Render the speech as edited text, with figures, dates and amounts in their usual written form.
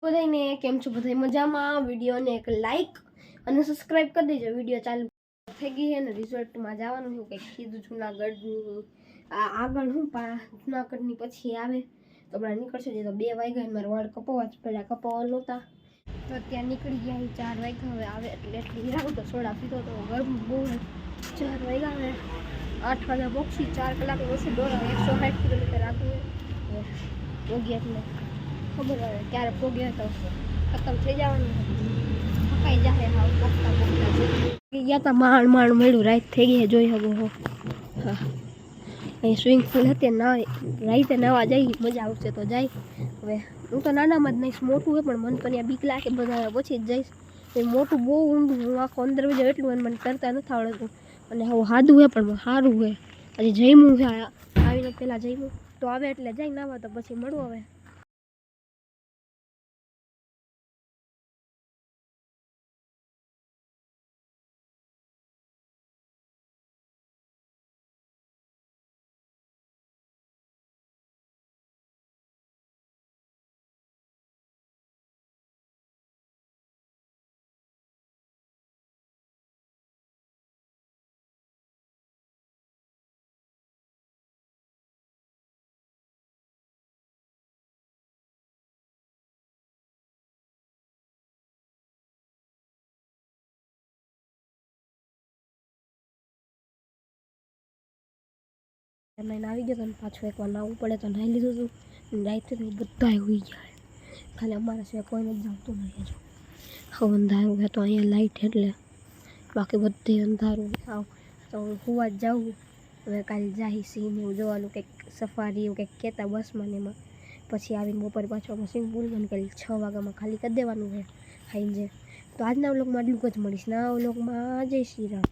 બધાને કેમ છો? બધા મજામાં? વિડીયોને એક લાઈક અને સબસ્ક્રાઇબ કરી દેજો. વિડીયો ચાલુ થઈ ગઈ અને રિઝલ્ટમાં જવાનું હું કંઈક કીધું જુનાગઢનું આગળ હું જુનાગઢની પછી આવે તો હમણાં નીકળશે. જે તો 2 વાગ્યા મારે વાળ કપાવવા જ પહેલાં કપાવવા નહોતા તો ત્યાં નીકળી ગયા. 4 વાગ્યા હવે આવે એટલે એટલી રાહું તો સોડા પીધો તો ગરમ બહુ 4 વાગ્યા હવે 8 વાગ્યા પહોંચી 4 કલાક ઓછું દોડા 160 કિલોમીટર આગળ પોગ્યા એટલે ખબર આવે ક્યારે પોગ્યા તો ખતમ થઈ જવાનું થકાઈ જાય. હા પોગતા ગયા હતા માંડ મળ્યું રાત થઈ ગઈ જોઈ શકો હો. હા અહીં સ્વિમિંગ પુલ હતી ના રાતે નાવા જઈ મજા આવશે તો જાય. હવે હું તો નાનામાં જ નહીં મોટું હોય પણ મને તો ત્યાં બીક લાગે બધા પછી જ જઈશ. મોટું બહુ ઊંડું હું આખો અંદર જાઉં એટલું મને તરતા નથી આવડતું અને હવે સાદું હોય પણ સારું હોય. હજી જઈમું છે આવીને પહેલાં જઈમું તો આવે એટલે જાય નાવા તો પછી મળવું. હવે નાઈને આવી ગયો તો પાછું એકવાર નાવું પડે તો નાહી લીધું હતું. રાતે બધા હોઈ ગયા ખાલી અમારા સિવાય કોઈને જ જમતું નહીં. હજુ હવે અંધારું હોય તો અહીંયા લાઇટ એટલે બાકી બધે અંધારું આવ તો હું હોવા જ જાઉં. હવે કાલે જાહી સિંહ એવું જોવાનું કંઈક સફારી એવું કંઈક કહેતા બસમાં ને એમાં પછી આવીને બપોર પાછું અમે સ્વિમિંગ પુલમાં કાલે 6 વાગ્યામાં ખાલી કરી દેવાનું છે હાઈ જે. તો આજના વ્લોગમાં આટલું જ મળીશ. ના વ્લોગમાં જય શ્રી રામ.